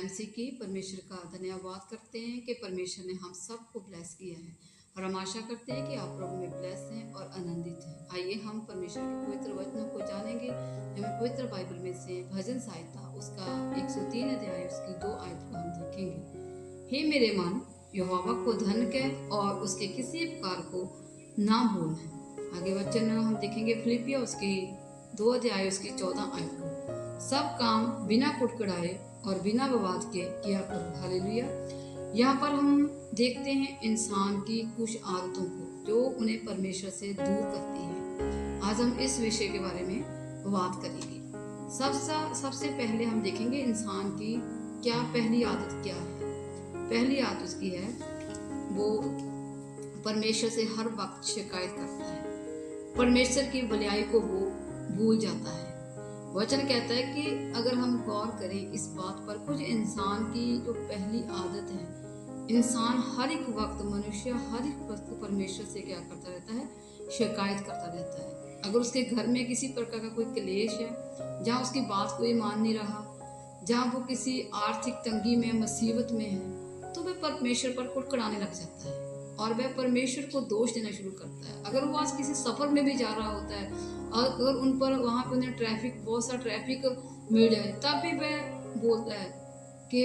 MC की परमेश्वर का धन्यवाद करते हैं कि परमेश्वर ने हम सबको ब्लेस किया है और हम आशा करते हैं कि आप प्रभु में ब्लेस हैं और आनंदित हैं। आइए हम परमेश्वर के पवित्र वचनों को जानेंगे जो हमें पवित्र बाइबल में से भजन संहिता उसका 103 अध्याय उसकी 2 आयत को हम देखेंगे। हे मेरे मन, यहोवा को धन कह और उसके किसी उपकार को ना भूल। आगे वचन हम देखेंगे फिलिपिया उसकी 2 अध्याय उसकी 14 आयत को। सब काम बिना कुटकुटाए और बिना विवाद के किया करो। हालेलुया। यहाँ पर हम देखते हैं इंसान की कुछ आदतों को जो उन्हें परमेश्वर से दूर करती है। आज हम इस विषय के बारे में बात करेंगे। सबसे पहले हम देखेंगे इंसान की क्या पहली आदत क्या है। पहली आदत उसकी है वो परमेश्वर से हर वक्त शिकायत करता है। परमेश्वर की भलाई को वो भूल जाता है। वचन कहता है कि अगर हम गौर करें इस बात पर, कुछ इंसान की जो पहली आदत है, इंसान हर एक वक्त, मनुष्य हर एक वक्त परमेश्वर से क्या करता रहता है, शिकायत करता रहता है। अगर उसके घर में किसी प्रकार का कोई क्लेश है, जहाँ उसकी बात कोई मान नहीं रहा, जहाँ वो किसी आर्थिक तंगी में, मुसीबत में है, तो वह परमेश्वर पर कुड़कुड़ाने लग जाता है और वह परमेश्वर को दोष देना शुरू करता है। अगर वो आज किसी सफर में भी जा रहा होता है, अगर उन पर वहाँ पे उन्हें बहुत सा ट्रैफिक मिल जाए, तब भी वह बोलता है कि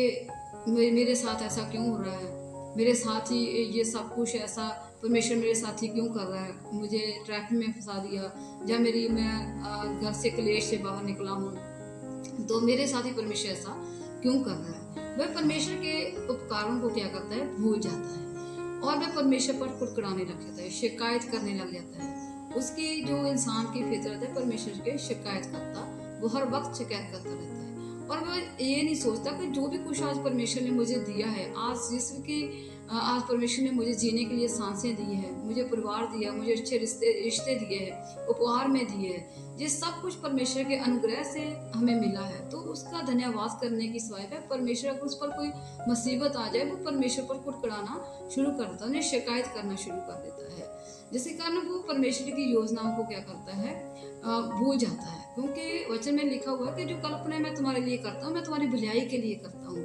मेरे साथ ऐसा क्यों हो रहा है, मेरे साथ ही ये सब कुछ ऐसा, परमेश्वर मेरे साथ ही क्यों कर रहा है, मुझे ट्रैफिक में फंसा दिया, या मैं घर से क्लेश से बाहर निकला हूँ तो मेरे साथ ही परमेश्वर ऐसा क्यों कर रहा है। वह परमेश्वर के उपकारों को क्या करता है, भूल जाता है और वह परमेश्वर पर कुड़कुड़ाने लग जाता है, शिकायत करने लग जाता है। उसकी जो इंसान की फितरत है परमेश्वर के शिकायत करता, वो हर वक्त शिकायत करता रहता है और वह ये नहीं सोचता कि जो भी कुछ आज परमेश्वर ने मुझे दिया है, आज परमेश्वर ने मुझे जीने के लिए सांसें दी है, मुझे परिवार दिया, मुझे अच्छे रिश्ते दिए हैं, उपहार में दिए है, ये सब कुछ परमेश्वर के अनुग्रह से हमें मिला है। तो उसका धन्यवाद करने की सिवाय परमेश्वर को, उस पर कोई मुसीबत आ जाए, वो परमेश्वर पर कुड़कुड़ाना शुरू कर देता है, उन्हें शिकायत करना शुरू कर देता है, जिसके कारण वो परमेश्वर की योजनाओं को क्या करता है, भूल जाता है। क्योंकि वचन में लिखा हुआ है कि जो कल्पना मैं तुम्हारे लिए करता हूँ, मैं तुम्हारी भलाई के लिए करता हूँ।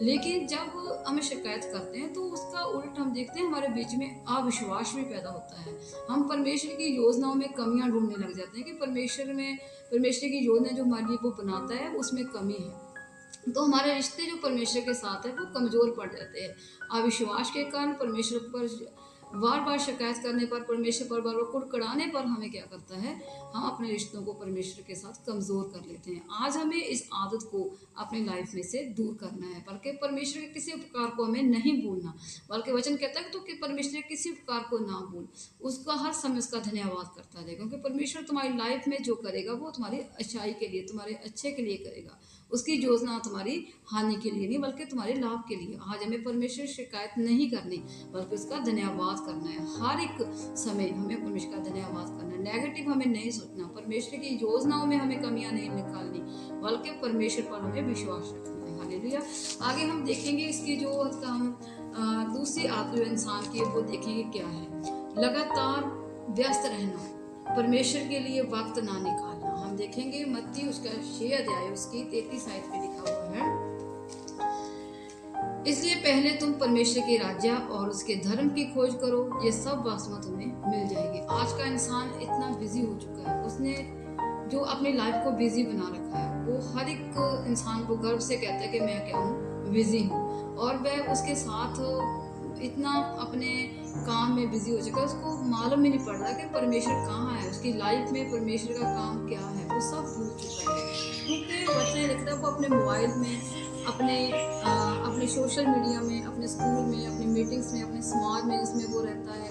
लेकिन जब हम शिकायत करते हैं तो उसका उल्ट हम देखते हैं, हमारे बीच में अविश्वास भी पैदा होता है। हम परमेश्वर की योजनाओं में कमियां ढूंढने लग जाते हैं कि परमेश्वर की योजना जो हमारे लिए वो बनाता है उसमें कमी है, तो हमारे रिश्ते जो परमेश्वर के साथ है वो कमजोर पड़ जाते हैं। अविश्वास के कारण परमेश्वर पर बार बार शिकायत करने पर, परमेश्वर पर बार बार कुड़कुड़ाने पर हमें क्या करता है, हम अपने रिश्तों को परमेश्वर के साथ कमजोर कर लेते हैं। आज हमें इस आदत को अपनी लाइफ में से दूर करना है, बल्कि परमेश्वर के किसी उपकार को हमें नहीं भूलना, बल्कि वचन कहता है तो कि परमेश्वर के किसी उपकार को ना भूल, उसका हर समय उसका धन्यवाद करता रहे, क्योंकि परमेश्वर तुम्हारी लाइफ में जो करेगा वो तुम्हारी अच्छाई के लिए, तुम्हारे अच्छे के लिए करेगा। उसकी योजना तुम्हारी हानि के लिए नहीं बल्कि तुम्हारे लाभ के लिए। आज हमें परमेश्वर शिकायत नहीं करनी बल्कि उसका धन्यवाद करना है। हर एक समय हमें परमेश्वर का धन्यवाद करना है, नेगेटिव हमें नहीं सोचना, परमेश्वर की योजनाओं में हमें कमियां नहीं निकालनी बल्कि परमेश्वर पर हमें विश्वास रखना है। हालेलुया। आगे हम देखेंगे इसकी जो हम दूसरी आदत जो इंसान की वो देखेंगे क्या है, लगातार व्यस्त रहना, परमेश्वर के लिए वक्त ना निकालना। हम देखेंगे मत्ती उसका 6 अध्याय उसकी 33 आयत पे लिखा हुआ है, इसलिए पहले तुम परमेश्वर के राज्य और उसके धर्म की खोज करो, ये सब वस्तुएं तुम्हें मिल जाएगी। आज का इंसान इतना बिजी हो चुका है, उसने जो अपनी लाइफ को बिजी बना रखा है, वो हर एक इंसान को गर्व से कहता है कि मैं क्या हूँ, बिजी हूँ, और वह उसके साथ इतना अपने काम में बिजी हो चुका है, उसको मालूम ही नहीं पड़ रहा कि परमेश्वर कहाँ है, उसकी लाइफ में परमेश्वर का काम क्या है, वो सब भूल चुका है। क्योंकि वचन लिखता है वो अपने मोबाइल में, अपने सोशल मीडिया में, अपने स्कूल में, अपनी मीटिंग्स में, अपने समाज में जिसमें वो रहता है,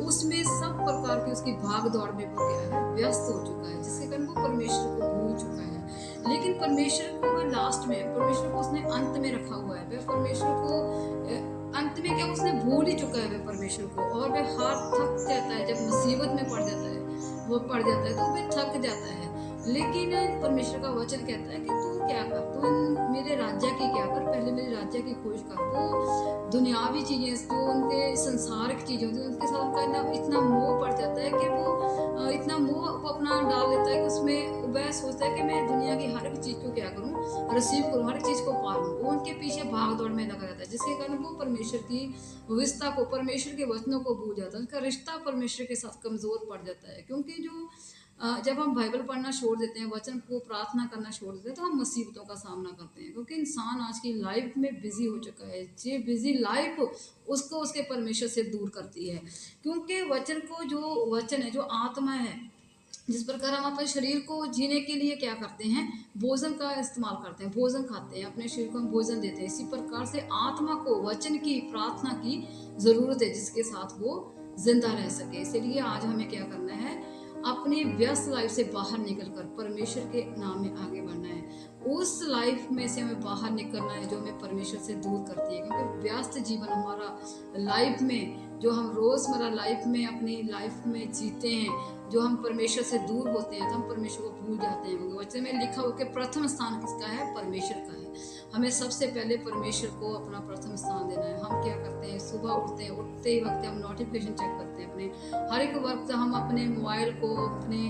उसमें सब प्रकार की उसकी भाग दौड़ में वो क्या है, व्यस्त हो चुका है, जिसके कारण वो परमेश्वर को भूल चुका है। लेकिन परमेश्वर को वो लास्ट में, परमेश्वर को उसने अंत में रखा हुआ है, वह परमेश्वर को अंत में क्या उसने भूल ही चुका है वह परमेश्वर को, और वह हार थक जाता है, जब मुसीबत में पड़ जाता है तो वह थक जाता है। लेकिन परमेश्वर का वचन कहता है कि तू क्या कर, तू मेरे राज्य की क्या कर, पहले मेरे राज्य की खोज कर। तो दुनियावी चीजें जो उनके संसारिक चीजें होती हैं उनके साथ उनका इतना मोह पड़ जाता है कि वो इतना मोह को अपना डाल लेता है कि उसमें वह सोचता है कि मैं दुनिया की हर एक चीज को क्या करूं, रिसीव करूं, हर एक चीज को पा लूं। वो उनके पीछे भाग दौड़ में लगा रहता है, जिसके कारण वो परमेश्वर की विस्तार को, परमेश्वर के वचनों को भूल जाता है। उनका रिश्ता परमेश्वर के साथ कमजोर पड़ जाता है, क्योंकि जो जब हम बाइबल पढ़ना छोड़ देते हैं, वचन को प्रार्थना करना छोड़ देते हैं, तो हम मुसीबतों का सामना करते हैं। क्योंकि इंसान आज की लाइफ में बिजी हो चुका है। ये बिजी लाइफ उसको उसके परमेश्वर से दूर करती है। क्योंकि वचन को, जो वचन है, जो आत्मा है, जिस प्रकार हम अपने शरीर को जीने के लिए क्या करते हैं, भोजन का इस्तेमाल करते हैं, भोजन खाते हैं, अपने शरीर को हम भोजन देते हैं, इसी प्रकार से आत्मा को वचन की, प्रार्थना की जरूरत है, जिसके साथ वो जिंदा रह सके। इसलिए आज हमें क्या करना है, अपनी व्यस्त लाइफ से बाहर निकलकर परमेश्वर के नाम में आगे बढ़ना है। उस लाइफ में से हमें बाहर निकलना है जो हमें परमेश्वर से दूर करती है। क्योंकि व्यस्त जीवन हमारा लाइफ में, जो हम रोजमर्रा लाइफ में अपनी लाइफ में जीते हैं, जो हम परमेश्वर से दूर होते हैं, तो हम परमेश्वर को भूल जाते हैं। क्योंकि वचन में लिखा हो कि प्रथम स्थान किसका है, परमेश्वर का है। हमें सबसे पहले परमेश्वर को अपना प्रथम स्थान देना है। हम क्या करते हैं, सुबह उठते ही वक्त हम नोटिफिकेशन चेक करते हैं, अपने हर एक वक्त हम अपने मोबाइल को, अपने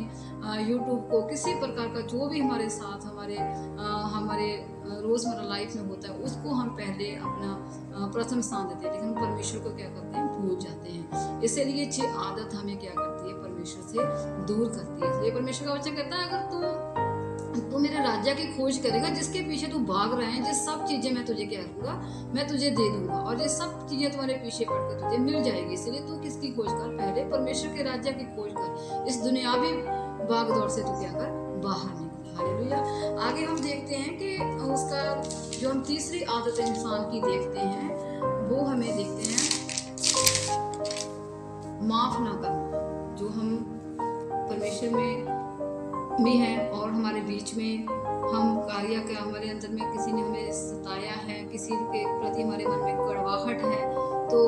यूट्यूब को, किसी प्रकार का जो भी हमारे साथ हमारे रोजमर्रा लाइफ में होता है, उसको हम पहले अपना प्रथम स्थान देते हैं। लेकिन परमेश्वर को क्या करते हैं, भूल जाते हैं। इसलिए ये आदत हमें क्या करती है, परमेश्वर से दूर करती है। इसलिए परमेश्वर का वचन कहता है, अगर तू मेरे राज्य की खोज करेगा, जिसके पीछे तू भाग रहा है, जिस सब चीजें मैं तुझे क्या करूंगा, मैं तुझे दे दूंगा, और ये सब चीजें तुम्हारे पीछे पड़कर तुझे मिल जाएगी। इसलिए तू किसकी खोज कर, पहले परमेश्वर के राज्य की खोज कर। इस दुनियावी भाग दौड़ से तू क्या कर, बाहर निकल। हालेलुया। आगे हम देखते हैं कि उसका जो हम तीसरी आदत इंसान की देखते हैं, वो हमें देखते हैं माफ ना करना। जो हम परमेश्वर में भी हैं और हमारे बीच में हम कार्य का, हमारे अंदर में किसी ने हमें सताया है, किसी के प्रति हमारे मन में कड़वाहट है, तो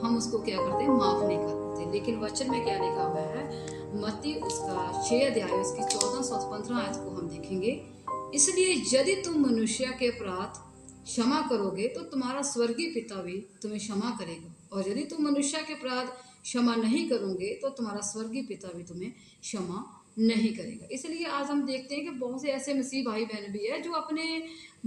हम उसको क्या करते हैं, माफ नहीं करते। लेकिन वचन में क्या लिखा हुआ है, मत्ती उसका 6 अध्याय उसकी 14 से 15 आयत को हम देखेंगे। इसलिए यदि तुम मनुष्य के अपराध क्षमा करोगे तो तुम्हारा स्वर्गीय पिता भी तुम्हें क्षमा करेगा, और यदि तुम मनुष्य के अपराध क्षमा नहीं करोगे तो तुम्हारा स्वर्गीय पिता भी तुम्हें क्षमा नहीं करेगा। इसलिए आज हम देखते हैं कि बहुत से ऐसे मसीह भाई बहन भी है जो अपने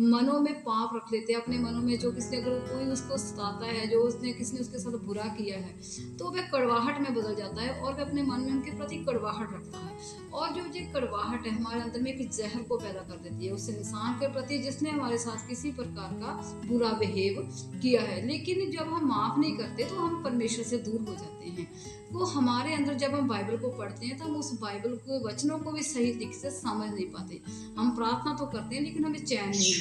मनों में पाप रख लेते हैं, अपने मनों में, जो किसी अगर कोई उसको सताता है, जो किसी ने उसके साथ बुरा किया है, तो वह कड़वाहट में बदल जाता है और वह अपने मन में उनके प्रति कड़वाहट रखता है। और जो ये कड़वाहट है हमारे अंदर में एक जहर को पैदा कर देती है उस इंसान के प्रति जिसने हमारे साथ किसी प्रकार का बुरा बिहेव किया है। लेकिन जब हम माफ नहीं करते तो हम परमेश्वर से दूर हो जाते हैं। वो हमारे अंदर, जब हम बाइबल को पढ़ते हैं तो हम उस बाइबल को, वचनों को भी सही तरीके से समझ नहीं पाते। हम प्रार्थना तो करते हैं लेकिन हमें चैन नहीं मिलता।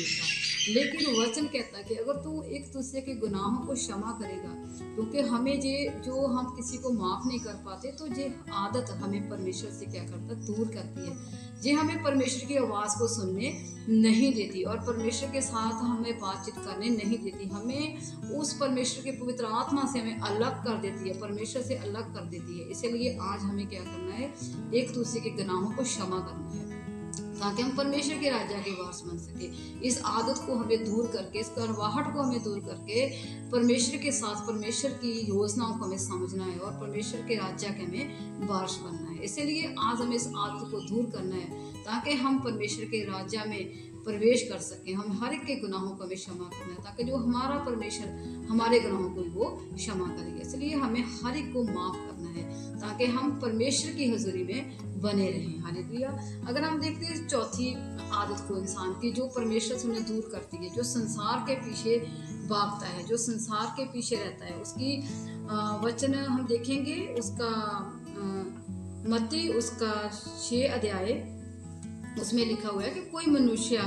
लेकिन वचन कहता है कि अगर तू एक दूसरे के गुनाहों को क्षमा करेगा, क्योंकि हमें जो हम किसी को माफ नहीं कर पाते, तो ये आदत हमें परमेश्वर से क्या करता, दूर करती है। ये हमें परमेश्वर की आवाज़ को सुनने नहीं देती और परमेश्वर के साथ हमें बातचीत करने नहीं देती। हमें उस परमेश्वर के पवित्र आत्मा से हमें अलग कर देती है, परमेश्वर से अलग कर देती है। इसलिए आज हमें क्या करना है, एक दूसरे के गुनाहों को क्षमा करना है ताकि हम परमेश्वर के राज्य के वारस बन सके। इस आदत को हमें दूर करके, इस कड़वाहट को हमें दूर करके परमेश्वर के साथ, परमेश्वर की योजनाओं को हमें समझना है और परमेश्वर के राज्य के हमें वारस बनना है। इसीलिए आज हमें इस आदत को दूर करना है ताकि हम परमेश्वर के राज्य में प्रवेश कर सकें। हम हर एक के गुनाहों को हमें क्षमा करना है ताकि जो हमारा परमेश्वर हमारे गुनाहों को वो क्षमा करेगा। इसलिए हमें हर एक को माफ करना है ताकि हम परमेश्वर की हजूरी में बने रहें। हालेलुया। अगर हम देखते हैं चौथी आदत को इंसान की, जो परमेश्वर से उन्हें दूर करती है, जो संसार के पीछे भागता है, जो संसार के पीछे रहता है, उसकी वचन हम देखेंगे। उसका मत्ती उसका 6 अध्याय उसमें लिखा हुआ है कि कोई मनुष्य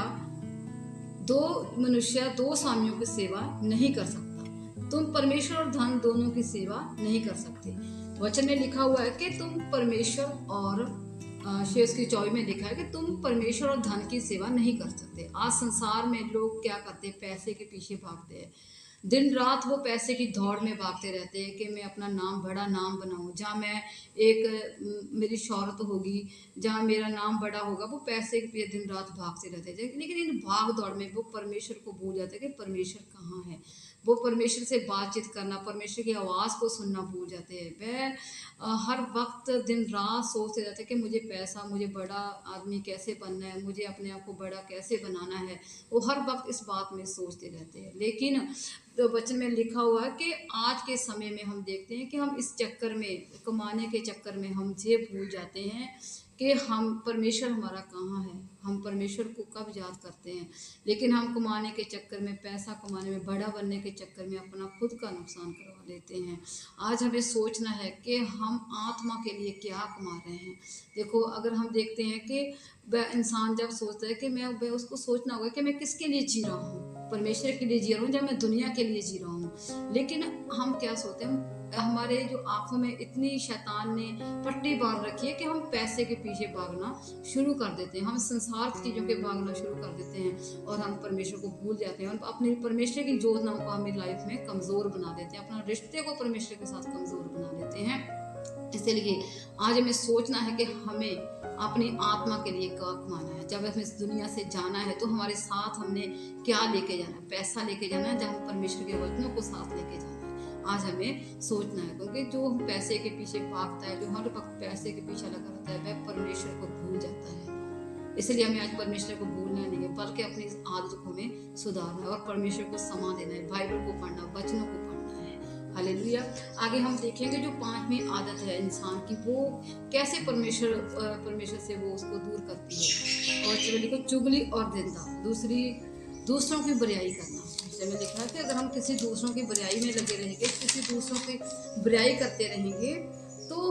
दो स्वामियों की सेवा नहीं कर सकता। तुम परमेश्वर और धन दोनों की सेवा नहीं कर सकते। वचन में लिखा हुआ है कि तुम परमेश्वर और 6:24 में लिखा है कि तुम परमेश्वर और धन की सेवा नहीं कर सकते। आज संसार में लोग क्या करते हैं, पैसे के पीछे भागते हैं। दिन रात वो पैसे की दौड़ में भागते रहते हैं कि मैं अपना नाम, बड़ा नाम बनाऊं, जहाँ मैं मेरी शोहरत होगी, जहाँ मेरा नाम बड़ा होगा, वो पैसे के लिए दिन रात भागते रहते हैं। लेकिन इन भाग दौड़ में वो परमेश्वर को भूल जाते हैं कि परमेश्वर कहाँ है। वो परमेश्वर से बातचीत करना, परमेश्वर की आवाज़ को सुनना भूल जाते हैं। वह हर वक्त दिन रात सोचते रहते हैं कि मुझे पैसा, मुझे बड़ा आदमी कैसे बनना है, मुझे अपने आप को बड़ा कैसे बनाना है। वो हर वक्त इस बात में सोचते रहते हैं। लेकिन तो वचन में लिखा हुआ है कि आज के समय में हम देखते हैं कि हम इस चक्कर में, कमाने के चक्कर में हम ये भूल जाते हैं कि हम, परमेश्वर हमारा कहाँ है। हम परमेश्वर को कब याद करते हैं। लेकिन हम कमाने के चक्कर में, पैसा कमाने में, बड़ा बनने के चक्कर में अपना खुद का नुकसान करवा लेते हैं। आज हमें सोचना है कि हम आत्मा के लिए क्या कमा रहे हैं। देखो, अगर हम देखते हैं कि वह इंसान जब सोचता है कि वह उसको सोचना होगा कि मैं किसके लिए जी रहा हूँ। परमेश्वर के लिए जी रहा हूँ या मैं दुनिया के लिए जी रहा हूँ। लेकिन हम क्या सोचते हैं, हमारे जो आंखों में इतनी शैतान ने पट्टी बांध रखी है कि हम पैसे के पीछे भागना शुरू कर देते हैं, हम संसार की चीज़ों के भागना शुरू कर देते हैं और हम परमेश्वर को भूल जाते हैं और अपने परमेश्वर की योजनाओं को हमें लाइफ में कमज़ोर बना देते हैं, अपना रिश्ते को परमेश्वर के साथ कमज़ोर बना देते हैं। इसलिए आज हमें सोचना है कि हमें अपनी आत्मा के लिए क्या कमाना है। जब हमें इस दुनिया से जाना है तो हमारे साथ हमने क्या लेके जाना है। पैसा लेके जाना है, जब हम परमेश्वर के वचनों को साथ लेके जाना है। आज हमें सोचना है, क्योंकि जो पैसे के पीछे भागता है, जो हर वक्त पैसे के पीछे लगा रहता है, वह परमेश्वर को भूल जाता है। इसलिए हमें आज परमेश्वर को भूलना नहीं है, बल्कि अपनी आदतों को हमें सुधारना है और परमेश्वर को समा देना है, बाइबल को पढ़ना, वचनों को पढ़ना है। हालेलुया। आगे हम देखेंगे जो पांचवी आदत है इंसान की, वो कैसे परमेश्वर से वो उसको दूर करती है। और चलो लिखो, चुगली और निंदा, दूसरों की बुराई करना। जैसे में लिखा है कि अगर हम किसी दूसरों की बुराई में लगे रहेंगे, किसी दूसरों की बुराई करते रहेंगे, तो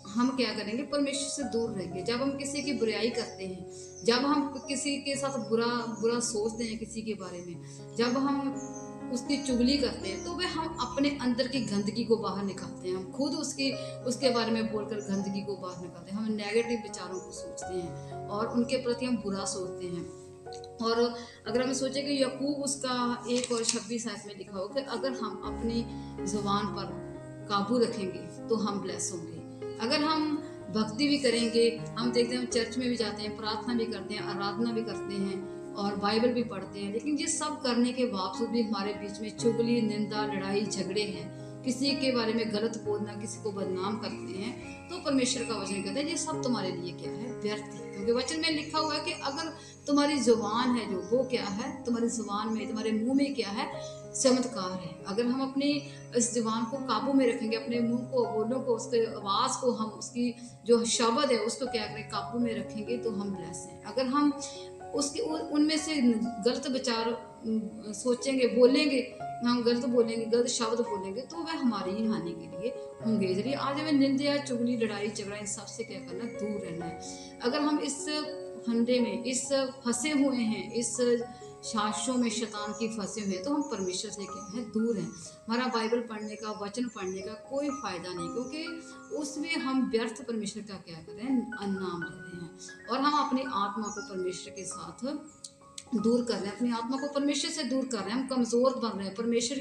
हम क्या करेंगे, परमेश्वर से दूर रहेंगे। जब हम किसी की बुराई करते हैं, जब हम किसी के साथ बुरा बुरा सोचते हैं किसी के बारे में, जब हम उसकी चुगली करते हैं, तो वह हम अपने अंदर की गंदगी को बाहर निकालते हैं। हम खुद उसके बारे में बोलकर गंदगी को बाहर निकालते हैं। हम नेगेटिव विचारों को सोचते हैं और उनके प्रति हम बुरा सोचते हैं। और अगर हम सोचें कि यकूब उसका 1 और 26 आयत में लिखा हो कि अगर हम अपनी जुबान पर काबू रखेंगे तो हम ब्लेस होंगे। अगर हम भक्ति भी करेंगे, हम देखते हैं, हम चर्च में भी जाते हैं, प्रार्थना भी करते हैं, आराधना भी करते हैं और बाइबल भी पढ़ते हैं, लेकिन ये सब करने के बावजूद भी हमारे बीच में चुगली, निंदा, लड़ाई झगड़े हैं, किसी के बारे में गलत बोलना, किसी को बदनाम करते हैं, तो परमेश्वर का वचन कहता है ये सब तुम्हारे लिए क्या है, व्यर्थ है। क्योंकि वचन में लिखा हुआ है कि अगर तुम्हारी जुबान है जो, वो क्या है, तुम्हारी जुबान में, तुम्हारे मुंह में क्या है, चमत्कार है। अगर हम अपनी इस जुबान को काबू में रखेंगे, अपने मुंह को, बोलों को, उसके आवाज़ को, हम उसकी जो शब्द है उसको क्या करें, काबू में रखेंगे, तो हम ब्लेस हैं। अगर हम उसके उनमें से गलत विचार सोचेंगे, बोलेंगे, हम गलत बोलेंगे, गलत शब्द बोलेंगे, तो वह हमारी ही हानि के लिए होंगे। इसलिए आज हमें निंदा, चुगली, लड़ाई झगड़ा, इन सबसे क्या करना, दूर रहना है। अगर हम इस फंदे में, इस फंसे हुए हैं, इस शास्त्रों में शैतान की फंसे हुए हैं, तो हम परमेश्वर से क्या है, दूर हैं। हमारा बाइबल पढ़ने का, वचन पढ़ने का कोई फायदा नहीं, क्योंकि उसमें हम व्यर्थ परमेश्वर का क्या कर रहे हैं, नाम ले रहे हैं और हम अपनी आत्मा को परमेश्वर के साथ दूर कर रहे हैं, अपनी आत्मा को परमेश्वर से दूर कर रहे हैं। हम कमज़ोर बन रहे हैं। परमेश्वर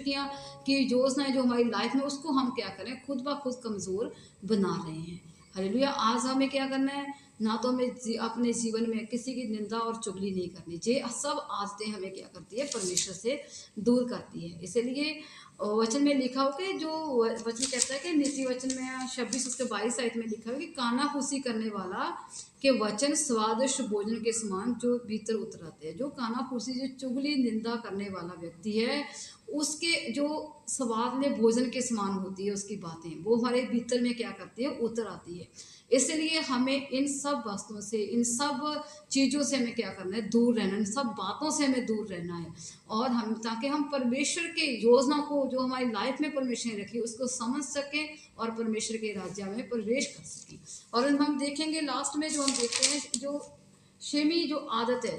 की योजनाएं जो हमारी लाइफ में, उसको हम क्या करें, खुद ब खुद कमज़ोर बना रहे हैं। हालेलुया। आज हमें क्या करना है, ना तो हमें अपने जीवन में किसी की निंदा और चुगली नहीं करनी। ये सब आदतें हमें क्या करती है, परमेश्वर से दूर करती है। इसलिए वचन में लिखा हो कि जो वचन कहता है कि नीति वचन में 26 उसके 22 आयत में लिखा हो कि कानाफूसी करने वाला के वचन स्वादिष्ट भोजन के समान जो भीतर उतर आते हैं। जो कानाफूसी, जो चुगली, निंदा करने वाला व्यक्ति है, उसके जो स्वाद में भोजन के समान होती है, उसकी बातें वो हमारे भीतर में क्या करती है, उतर आती है। इसलिए हमें इन सब वस्तुओं से, इन सब चीज़ों से हमें क्या करना है, दूर रहना है। इन सब बातों से हमें दूर रहना है और हम, ताकि हम परमेश्वर के योजना को, जो हमारी लाइफ में परमेश्वर ने रखी, उसको समझ सकें और परमेश्वर के राज्य में प्रवेश कर सकें। और हम देखेंगे लास्ट में, जो हम देखते हैं, जो 6वीं जो आदत है,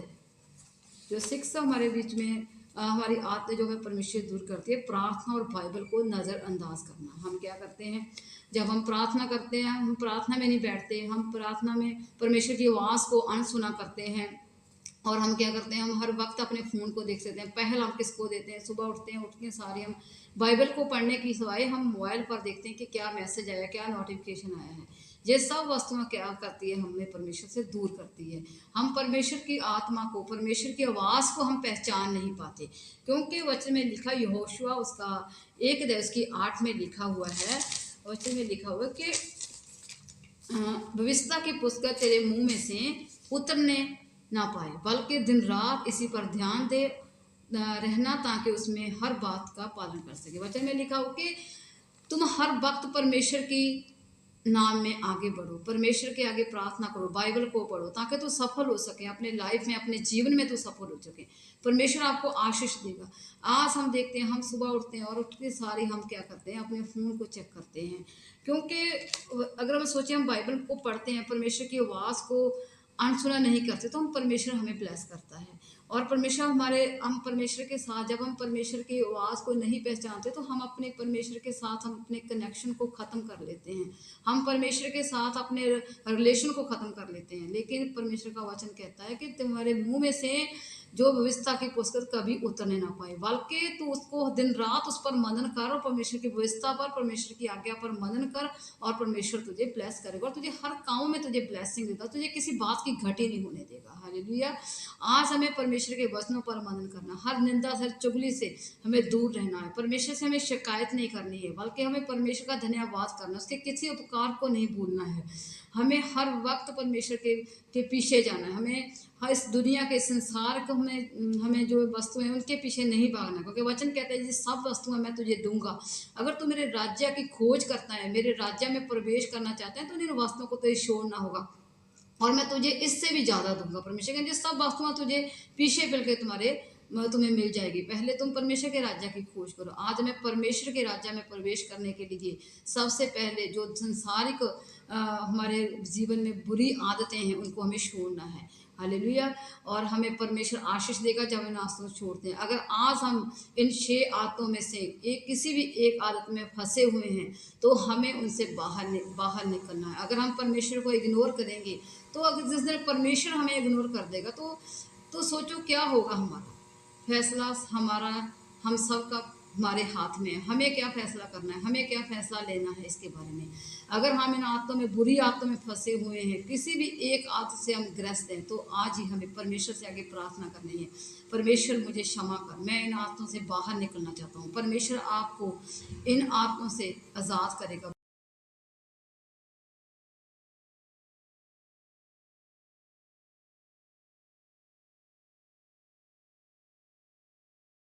जो 6 हमारे बीच में हमारी आदतें जो है परमेश्वर दूर करती है, प्रार्थना और बाइबल को नज़रअंदाज करना। हम क्या करते हैं, जब हम प्रार्थना करते हैं, हम प्रार्थना में नहीं बैठते, हम प्रार्थना में परमेश्वर की आवाज़ को अनसुना करते हैं, और हम क्या करते हैं, हम हर वक्त अपने फ़ोन को देख सकते हैं। पहल हम किसको देते हैं, सुबह उठते हैं, उठ के सारे हम बाइबल को पढ़ने की सिवाय हम मोबाइल पर देखते हैं कि क्या मैसेज आया, क्या नोटिफिकेशन आया है। ये सब वस्तुएं क्या करती है, हमें परमेश्वर से दूर करती है। हम परमेश्वर की आत्मा को, परमेश्वर की आवाज़ को हम पहचान नहीं पाते, क्योंकि वचन में लिखा, यहोशुआ उसका 1:8 में लिखा हुआ है, वचन में लिखा हुआ है कि भविष्यता की पुस्तक तेरे मुंह में से उतरने ना पाए, बल्कि दिन रात इसी पर ध्यान दे रहना, ताकि उसमें हर बात का पालन कर सके। वचन में लिखा हो कि तुम हर वक्त परमेश्वर की नाम में आगे बढ़ो, परमेश्वर के आगे प्रार्थना करो, बाइबल को पढ़ो, ताकि तू सफल हो सके अपने लाइफ में, अपने जीवन में तू सफल हो सके। परमेश्वर आपको आशीष देगा। आज हम देखते हैं, हम सुबह उठते हैं और उठते सारी हम क्या करते हैं, अपने फ़ोन को चेक करते हैं, क्योंकि अगर हम सोचें हम बाइबल को पढ़ते हैं, परमेश्वर की आवाज़ को अनसुना नहीं करते, तो हम परमेश्वर हमें ब्लेस करता है। और परमेश्वर हम परमेश्वर के साथ, जब हम परमेश्वर की आवाज़ को नहीं पहचानते, तो हम अपने परमेश्वर के साथ हम अपने कनेक्शन को ख़त्म कर लेते हैं, हम परमेश्वर के साथ अपने रिलेशन को ख़त्म कर लेते हैं। लेकिन परमेश्वर का वचन कहता है कि तुम्हारे मुंह में से जो भविष्यता की पुस्तक कभी उतरने ना पाए, बल्कि तू उसको दिन रात उस पर मनन कर, और परमेश्वर की व्यवस्था पर, परमेश्वर की आज्ञा पर मनन कर, और परमेश्वर तुझे ब्लेस करेगा और तुझे हर काम में तुझे ब्लेसिंग देगा, तुझे किसी बात की घटी नहीं होने देगा। हालेलुया। आज हमें परमेश्वर के वचनों पर मनन करना, हर निंदा, हर चुगली से हमें दूर रहना है। परमेश्वर से हमें शिकायत नहीं करनी है, बल्कि हमें परमेश्वर का धन्यवाद करना, उसके किसी उपकार को नहीं भूलना है। हमें हर वक्त परमेश्वर के पीछे जाना है। हमें हाँ, इस दुनिया के संसार को हमें जो वस्तु हैं उनके पीछे नहीं भागना, क्योंकि वचन कहते हैं ये सब वस्तुएं मैं तुझे दूंगा। अगर तू मेरे राज्य की खोज करता है, मेरे राज्य में प्रवेश करना चाहता है, तो इन वस्तुओं को तुझे छोड़ना होगा, और मैं तुझे इससे भी ज़्यादा दूंगा। परमेश्वर कहते सब वस्तुएं तुझे पीछे मिल के तुम्हें मिल जाएगी। पहले तुम परमेश्वर के राज्य की खोज करो। आज हमें परमेश्वर के राज्य में प्रवेश करने के लिए सबसे पहले जो संसारिक हमारे जीवन में बुरी आदतें हैं उनको हमें छोड़ना है। हालेलुया। और हमें परमेश्वर आशीष देगा जब इन आदतों को छोड़ते हैं। अगर आज हम इन 6 आदतों में से किसी भी एक आदत में फंसे हुए हैं, तो हमें उनसे बाहर निकलना है। अगर हम परमेश्वर को इग्नोर करेंगे, तो अगर जिस दिन परमेश्वर हमें इग्नोर कर देगा, तो सोचो क्या होगा। हमारा फैसला हमारा, हम सब का हमारे हाथ में है। हमें क्या फैसला करना है, हमें क्या फैसला लेना है इसके बारे में। अगर हम इन आदतों में, बुरी आदतों में फंसे हुए हैं, किसी भी एक आदत से हम ग्रस्त हैं, तो आज ही हमें परमेश्वर से आगे प्रार्थना करनी है। परमेश्वर मुझे क्षमा कर, मैं इन आदतों से बाहर निकलना चाहता हूँ। परमेश्वर आपको इन आदतों से आज़ाद करेगा।